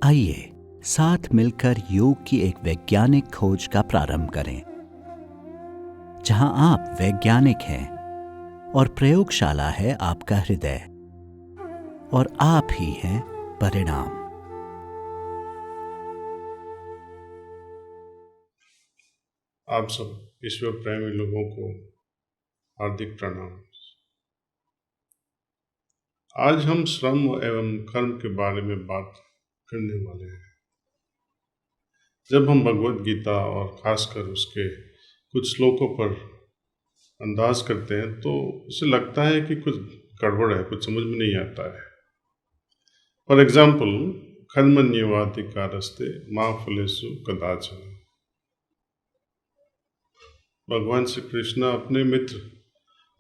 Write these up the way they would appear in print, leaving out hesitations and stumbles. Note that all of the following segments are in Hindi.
आइए साथ मिलकर योग की एक वैज्ञानिक खोज का प्रारंभ करें, जहां आप वैज्ञानिक हैं और प्रयोगशाला है आपका हृदय, और आप ही हैं परिणाम। आप सब ईश्वर प्रेमी लोगों को हार्दिक प्रणाम। आज हम श्रम एवं कर्म के बारे में बात करने वाले हैं। जब हम भगवत गीता और खासकर उसके कुछ श्लोकों पर अंदाज करते हैं तो उसे लगता है कि कुछ गड़बड़ है, कुछ समझ में नहीं आता है। फॉर एग्जाम्पल, कर्मण्येवाधिकारस्ते मा फलेषु कदाचन। भगवान श्री कृष्ण अपने मित्र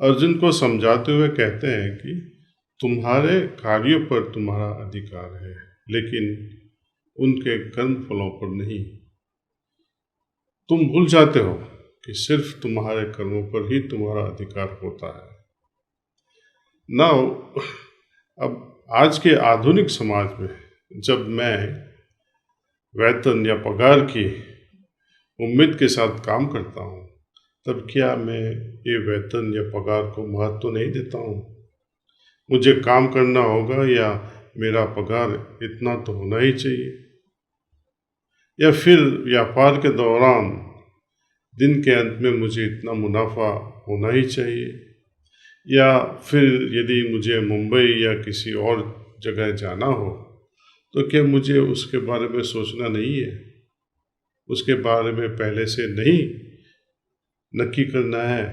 अर्जुन को समझाते हुए कहते हैं कि तुम्हारे कार्यों पर तुम्हारा अधिकार है, लेकिन उनके कर्म फलों पर नहीं। तुम भूल जाते हो कि सिर्फ तुम्हारे कर्मों पर ही तुम्हारा अधिकार होता है। नाउ, अब आज के आधुनिक समाज में जब मैं वेतन या पगार की उम्मीद के साथ काम करता हूँ, तब क्या मैं ये वेतन या पगार को महत्व नहीं देता हूँ? मुझे काम करना होगा या मेरा पगार इतना तो होना ही चाहिए। या फिर व्यापार के दौरान दिन के अंत में मुझे इतना मुनाफा होना ही चाहिए। या फिर यदि मुझे मुंबई या किसी और जगह जाना हो तो क्या मुझे उसके बारे में सोचना नहीं है? उसके बारे में पहले से नहीं नक्की करना है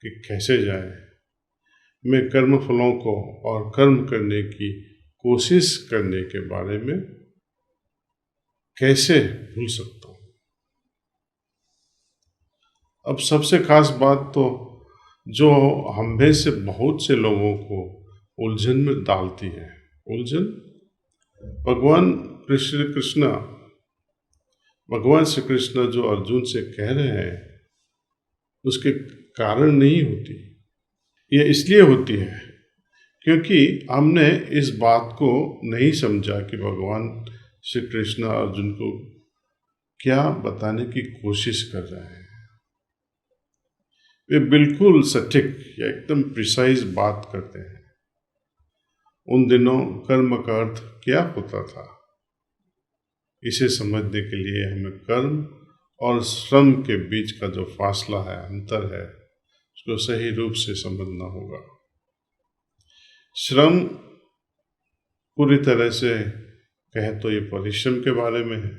कि कैसे जाए? मैं कर्म फलों को और कर्म करने की कोशिश करने के बारे में कैसे भूल सकता हूँ? अब सबसे खास बात तो जो हम में से बहुत से लोगों को उलझन में डालती है, उलझन भगवान श्री कृष्ण जो अर्जुन से कह रहे हैं उसके कारण नहीं होती। यह इसलिए होती है क्योंकि हमने इस बात को नहीं समझा कि भगवान श्री कृष्ण अर्जुन को क्या बताने की कोशिश कर रहे हैं। वे बिल्कुल सटीक या एकदम प्रिसाइज बात करते हैं। उन दिनों कर्म का अर्थ क्या होता था, इसे समझने के लिए हमें कर्म और श्रम के बीच का जो फासला है, अंतर है, उसको सही रूप से समझना होगा। श्रम पूरी तरह से कहे तो ये परिश्रम के बारे में है,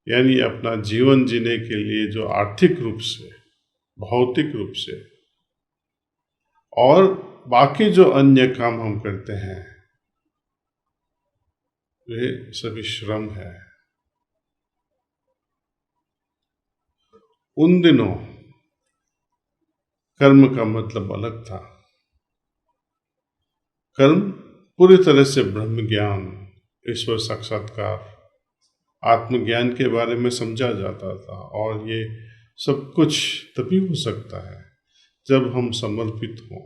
यानी अपना जीवन जीने के लिए जो आर्थिक रूप से, भौतिक रूप से और बाकी जो अन्य काम हम करते हैं वे सभी श्रम है। उन दिनों कर्म का मतलब अलग था। कर्म पूरी तरह से ब्रह्म ज्ञान, ईश्वर साक्षात्कार, आत्मज्ञान के बारे में समझा जाता था, और ये सब कुछ तभी हो सकता है जब हम समर्पित हों,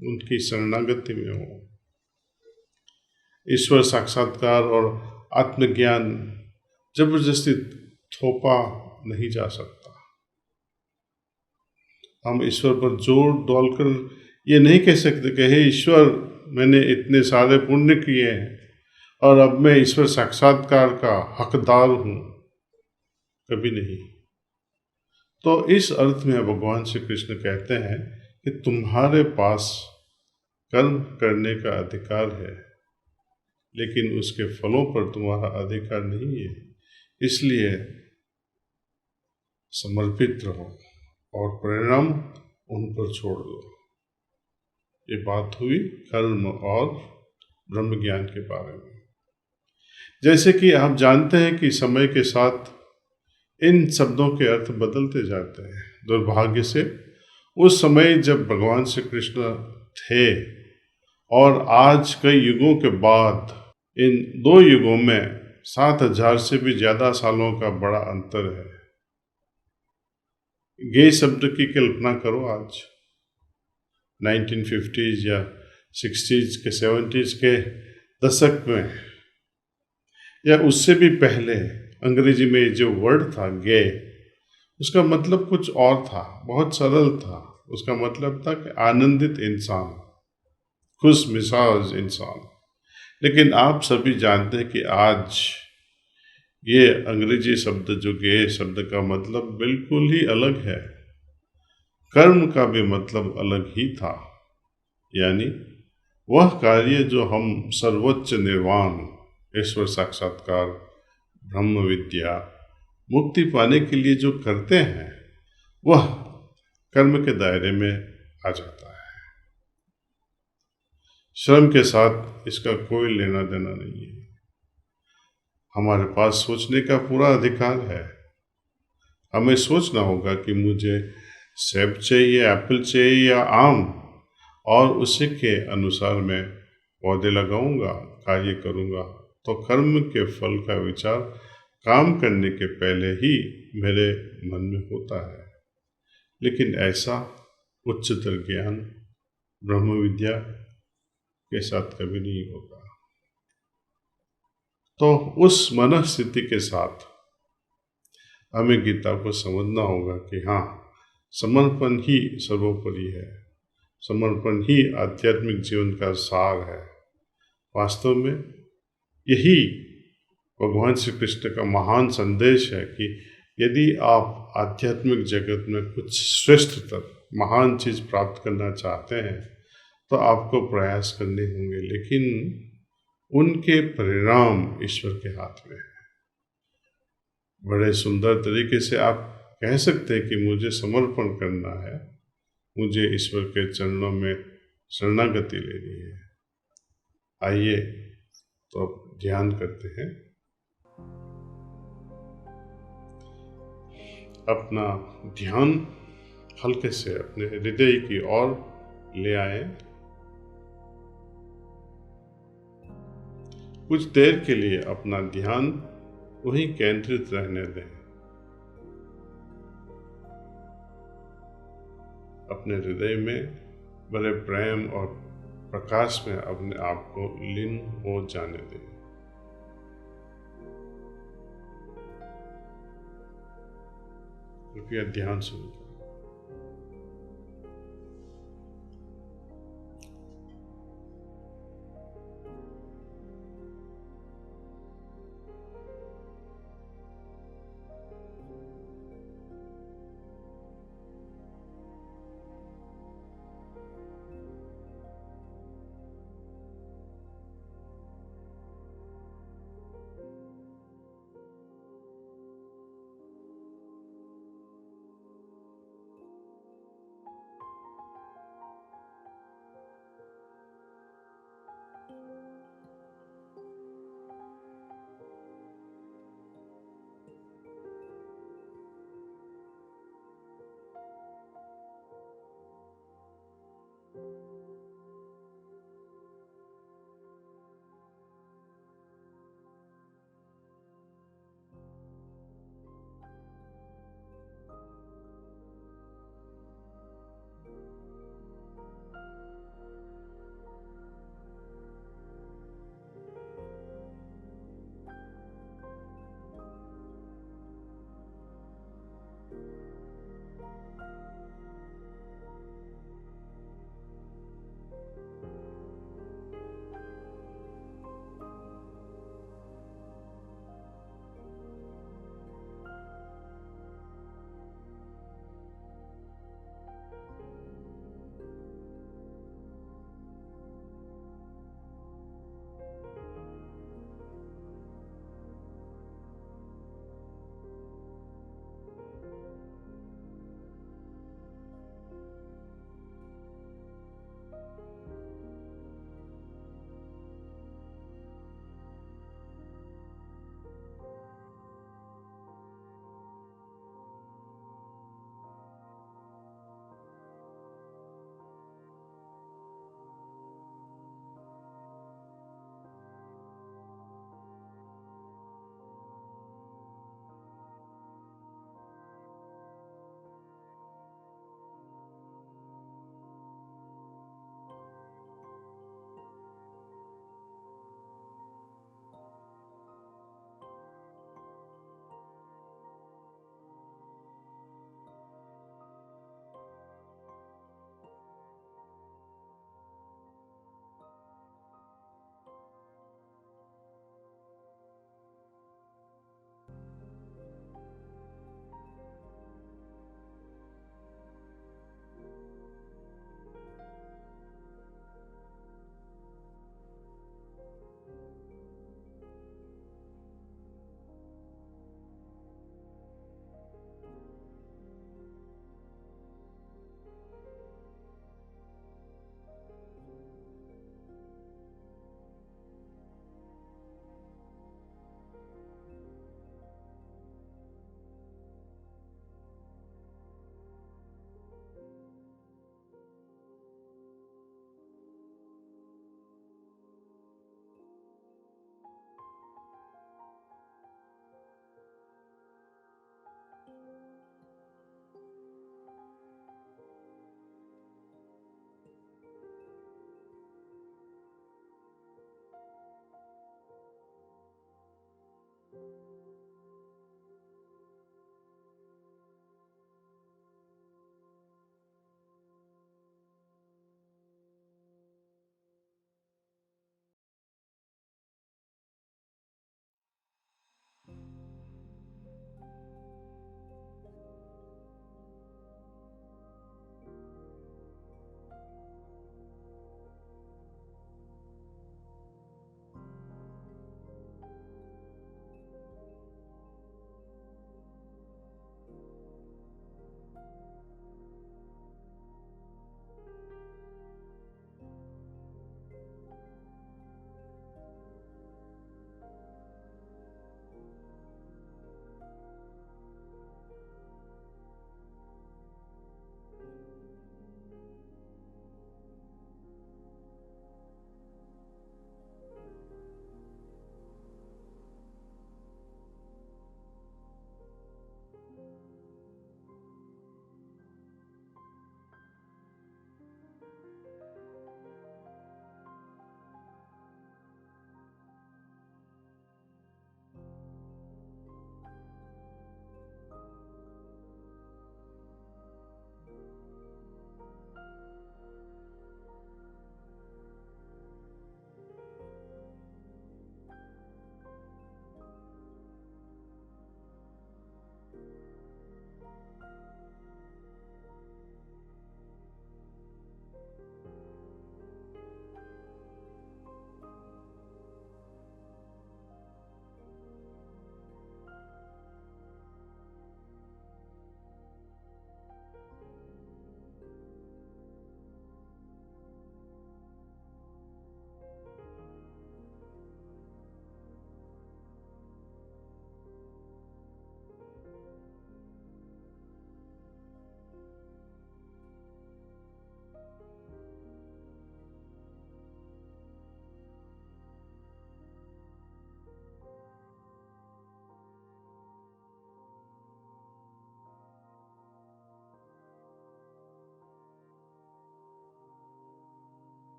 उनकी शरणागति में हों। ईश्वर साक्षात्कार और आत्मज्ञान जबरदस्ती थोपा नहीं जा सकता। हम ईश्वर पर जोर डालकर ये नहीं कह सकते कि हे ईश्वर, मैंने इतने सारे पुण्य किए हैं और अब मैं ईश्वर साक्षात्कार का हकदार हूँ। कभी नहीं। तो इस अर्थ में भगवान श्री कृष्ण कहते हैं कि तुम्हारे पास कर्म करने का अधिकार है, लेकिन उसके फलों पर तुम्हारा अधिकार नहीं है। इसलिए समर्पित रहो और परिणाम उन पर छोड़ दो। ये बात हुई कर्म और ब्रह्म ज्ञान के बारे में। जैसे कि आप जानते हैं कि समय के साथ इन शब्दों के अर्थ बदलते जाते हैं। दुर्भाग्य से उस समय जब भगवान श्री कृष्ण थे और आज कई युगों के बाद इन दो युगों में 7,000 से भी ज़्यादा सालों का बड़ा अंतर है। गे शब्द की कल्पना करो। आज 1950s या 60s के 70s के दशक में या उससे भी पहले अंग्रेजी में जो वर्ड था गे, उसका मतलब कुछ और था, बहुत सरल था। उसका मतलब था कि आनंदित इंसान, खुश मिजाज इंसान। लेकिन आप सभी जानते हैं कि आज ये अंग्रेजी शब्द जो गे शब्द का मतलब बिल्कुल ही अलग है। कर्म का भी मतलब अलग ही था, यानी वह कार्य जो हम सर्वोच्च निर्वाण, ईश्वर साक्षात्कार, ब्रह्म विद्या, मुक्ति पाने के लिए जो करते हैं, वह कर्म के दायरे में आ जाता है। श्रम के साथ इसका कोई लेना देना नहीं है। हमारे पास सोचने का पूरा अधिकार है। हमें सोचना होगा कि मुझे सेब चाहिए, एप्पल चाहिए या आम, और उसी के अनुसार मैं पौधे लगाऊंगा, कार्य करूंगा। तो कर्म के फल का विचार काम करने के पहले ही मेरे मन में होता है। लेकिन ऐसा उच्चतर ज्ञान ब्रह्म विद्या के साथ कभी नहीं होगा। तो उस मन स्थिति के साथ हमें गीता को समझना होगा कि हाँ, समर्पण ही सर्वोपरि है, समर्पण ही आध्यात्मिक जीवन का सार है। वास्तव में यही भगवान श्री कृष्ण का महान संदेश है कि यदि आप आध्यात्मिक जगत में कुछ श्रेष्ठतर महान चीज प्राप्त करना चाहते हैं तो आपको प्रयास करने होंगे, लेकिन उनके परिणाम ईश्वर के हाथ में है। बड़े सुंदर तरीके से आप कह सकते हैं कि मुझे समर्पण करना है, मुझे ईश्वर के चरणों में शरणागति लेनी है। आइए तो अब ध्यान करते हैं। अपना ध्यान हल्के से अपने हृदय की ओर ले आए। कुछ देर के लिए अपना ध्यान वहीं केंद्रित रहने दें। अपने हृदय में बड़े प्रेम और प्रकाश में अपने आप को लीन हो जाने दें। कृपया ध्यान शुरू करें।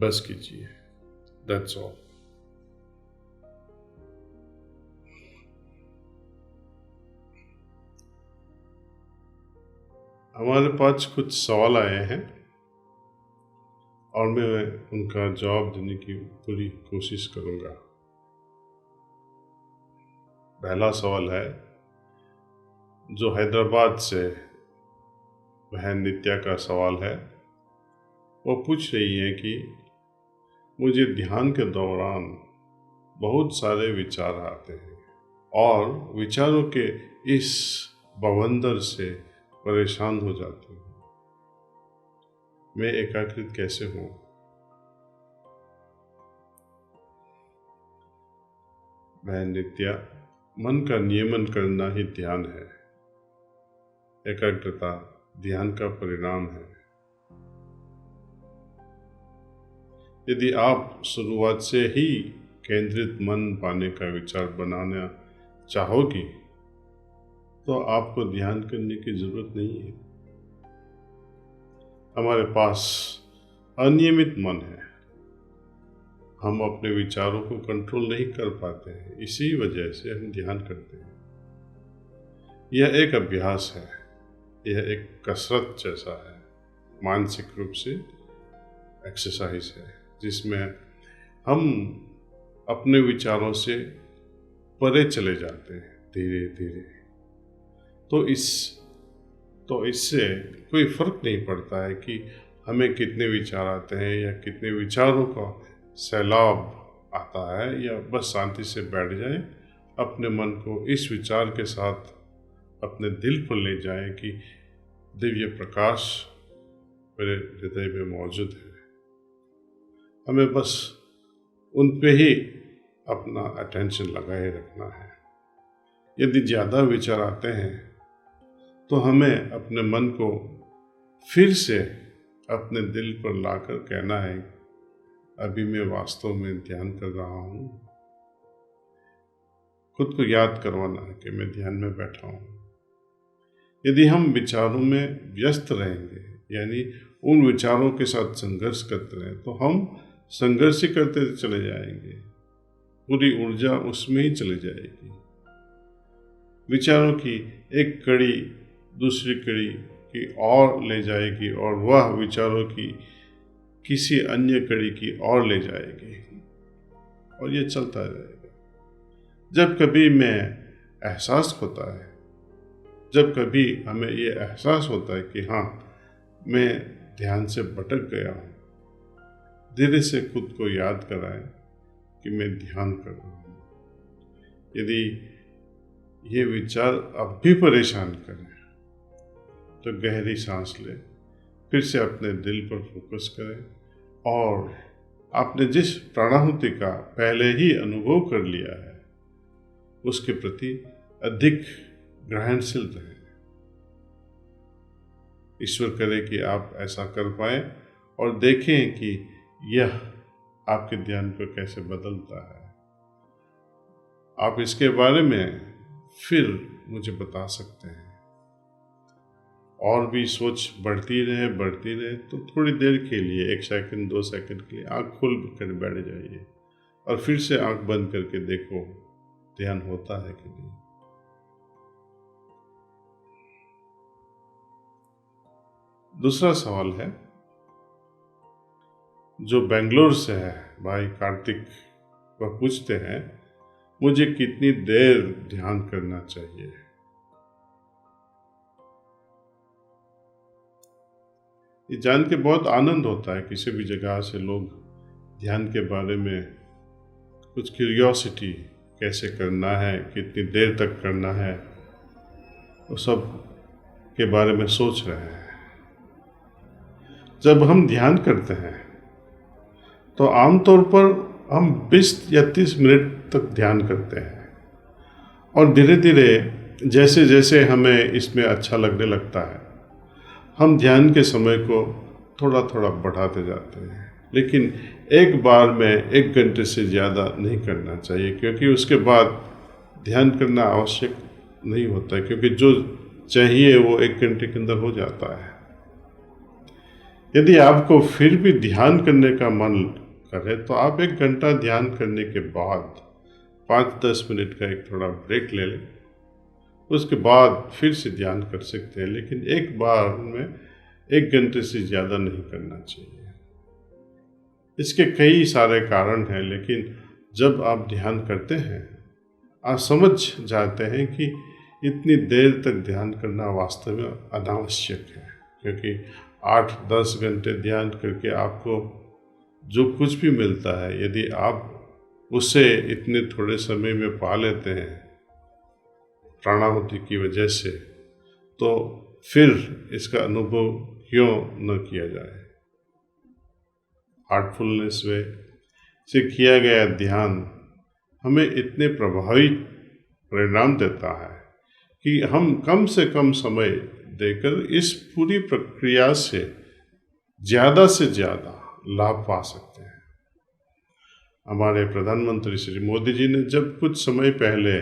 बस कीजिए। That's all. हमारे पास कुछ सवाल आए हैं और मैं उनका जवाब देने की पूरी कोशिश करूंगा। पहला सवाल है जो हैदराबाद से बहन नित्या का सवाल है। वो पूछ रही है कि मुझे ध्यान के दौरान बहुत सारे विचार आते हैं और विचारों के इस बवंडर से परेशान हो जाती हूँ। मैं एकाग्रित कैसे हूँ? बहन नित्या, मन का नियमन करना ही ध्यान है। एकाग्रता ध्यान का परिणाम है। यदि आप शुरुआत से ही केंद्रित मन पाने का विचार बनाना चाहोगी तो आपको ध्यान करने की जरूरत नहीं है। हमारे पास अनियमित मन है। हम अपने विचारों को कंट्रोल नहीं कर पाते हैं, इसी वजह से हम ध्यान करते हैं। यह एक अभ्यास है, यह एक कसरत जैसा है, मानसिक रूप से एक्सरसाइज है, जिसमें हम अपने विचारों से परे चले जाते हैं धीरे धीरे। तो इससे कोई फर्क नहीं पड़ता है कि हमें कितने विचार आते हैं या कितने विचारों का सैलाब आता है, या बस शांति से बैठ जाए, अपने मन को इस विचार के साथ अपने दिल पर ले जाए कि दिव्य प्रकाश मेरे हृदय में मौजूद है। हमें बस उन पे ही अपना अटेंशन लगाए रखना है। यदि ज़्यादा विचार आते हैं तो हमें अपने मन को फिर से अपने दिल पर लाकर कहना है, अभी मैं वास्तव में ध्यान कर रहा हूँ। खुद को याद करवाना है कि मैं ध्यान में बैठा हूँ। यदि हम विचारों में व्यस्त रहेंगे, यानी उन विचारों के साथ संघर्ष करते रहें, तो हम संघर्ष ही करते चले जाएंगे। पूरी ऊर्जा उसमें ही चली जाएगी। विचारों की एक कड़ी दूसरी कड़ी की ओर ले जाएगी और वह विचारों की किसी अन्य कड़ी की ओर ले जाएगी, और ये चलता रहेगा। जब कभी एहसास होता है, जब कभी हमें ये एहसास होता है कि हाँ, मैं ध्यान से भटक गया हूँ, धीरे से खुद को याद कराएं कि मैं ध्यान कर रहा हूँ। यदि ये विचार अब भी परेशान करें तो गहरी सांस लें, फिर से अपने दिल पर फोकस करें और आपने जिस प्राणाहुति का पहले ही अनुभव कर लिया है उसके प्रति अधिक ग्रहणशील रहें। ईश्वर करे कि आप ऐसा कर पाए और देखें कि यह आपके ध्यान को कैसे बदलता है। आप इसके बारे में फिर मुझे बता सकते हैं। और भी सोच बढ़ती रहे तो थोड़ी देर के लिए 1 सेकंड 2 सेकंड के लिए आँख खोल कर बैठ जाइए और फिर से आँख बंद करके देखो ध्यान होता है कि नहीं। दूसरा सवाल है जो बेंगलोर से है, भाई कार्तिक। वह पूछते हैं, मुझे कितनी देर ध्यान करना चाहिए? ये जान के बहुत आनंद होता है। किसी भी जगह से लोग ध्यान के बारे में कुछ क्यूरियोसिटी, कैसे करना है, कितनी देर तक करना है, वो सब के बारे में सोच रहे हैं। जब हम ध्यान करते हैं तो आमतौर पर हम 20 या 30 मिनट तक ध्यान करते हैं और धीरे धीरे जैसे जैसे हमें इसमें अच्छा लगने लगता है हम ध्यान के समय को थोड़ा थोड़ा बढ़ाते जाते हैं। लेकिन एक बार में 1 घंटे से ज़्यादा नहीं करना चाहिए, क्योंकि उसके बाद ध्यान करना आवश्यक नहीं होता है, क्योंकि जो चाहिए वो 1 घंटे के अंदर हो जाता है। यदि आपको फिर भी ध्यान करने का मन करे तो आप 1 घंटा ध्यान करने के बाद 5-10 मिनट का एक थोड़ा ब्रेक ले लें। उसके बाद फिर से ध्यान कर सकते हैं, लेकिन एक बार में 1 घंटे से ज़्यादा नहीं करना चाहिए। इसके कई सारे कारण हैं, लेकिन जब आप ध्यान करते हैं आप समझ जाते हैं कि इतनी देर तक ध्यान करना वास्तव में अनावश्यक है, क्योंकि 8-10 घंटे ध्यान करके आपको जो कुछ भी मिलता है, यदि आप उसे इतने थोड़े समय में पा लेते हैं प्राणाहुति की वजह से, तो फिर इसका अनुभव क्यों न किया जाए। हार्टफुलनेस वे से किया गया ध्यान हमें इतने प्रभावी परिणाम देता है कि हम कम से कम समय देकर इस पूरी प्रक्रिया से ज़्यादा लाभ पा सकते हैं। हमारे प्रधानमंत्री श्री मोदी जी ने जब कुछ समय पहले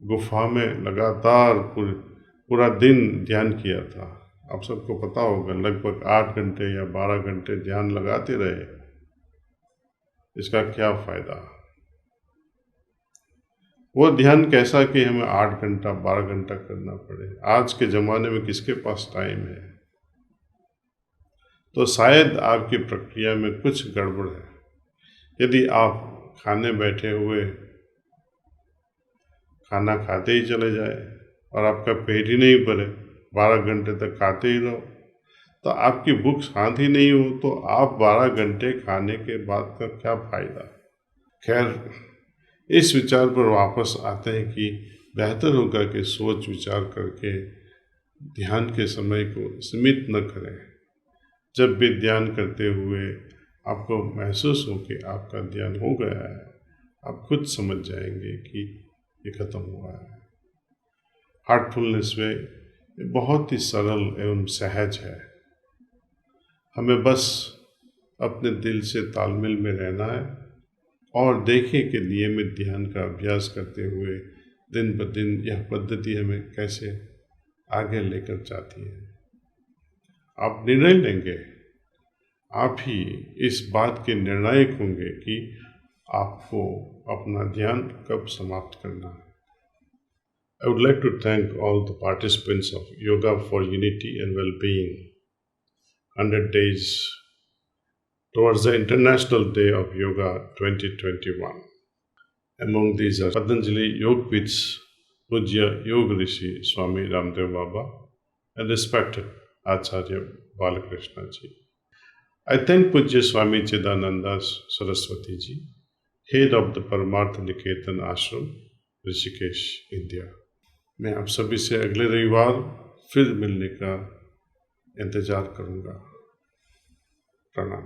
गुफा में लगातार पूरा दिन ध्यान किया था, आप सबको पता होगा, लगभग 8 घंटे या 12 घंटे ध्यान लगाते रहे। इसका क्या फायदा? वो ध्यान कैसा कि हमें 8 घंटा 12 घंटा करना पड़े। आज के ज़माने में किसके पास टाइम है? तो शायद आपकी प्रक्रिया में कुछ गड़बड़ है। यदि आप खाने बैठे हुए खाना खाते ही चले जाए और आपका पेट ही नहीं भरे, 12 घंटे तक खाते ही रहो, तो आपकी भूख शांत ही नहीं हो, तो आप 12 घंटे खाने के बाद का क्या फायदा? खैर, इस विचार पर वापस आते हैं कि बेहतर होगा कि सोच विचार करके ध्यान के समय को सीमित न करें। जब भी ध्यान करते हुए आपको महसूस हो कि आपका ध्यान हो गया है, आप खुद समझ जाएंगे कि ये खत्म हुआ है। हार्टफुलनेस वे बहुत ही सरल एवं सहज है। हमें बस अपने दिल से तालमेल में रहना है और देखें कि नियमित ध्यान का अभ्यास करते हुए दिन ब दिन यह पद्धति हमें कैसे आगे लेकर जाती है। आप निर्णय लेंगे, आप ही इस बात के निर्णायक होंगे कि आपको अपना ध्यान कब समाप्त करना है। I would like to thank all the participants of Yoga for Unity and Well-Being 100 Days towards the International Day of Yoga 2021. Among these are Patanjali Yogpits, Pujya Yoga Rishi Swami Ramdev Baba and respected Acharya Balakrishna Ji. I thank Pujya Swami Chidananda Saraswati Ji, head of the Paramartha Niketan Ashram, Rishikesh, India. मैं आप सभी से अगले रविवार फिर मिलने का इंतज़ार करूँगा। प्रणाम।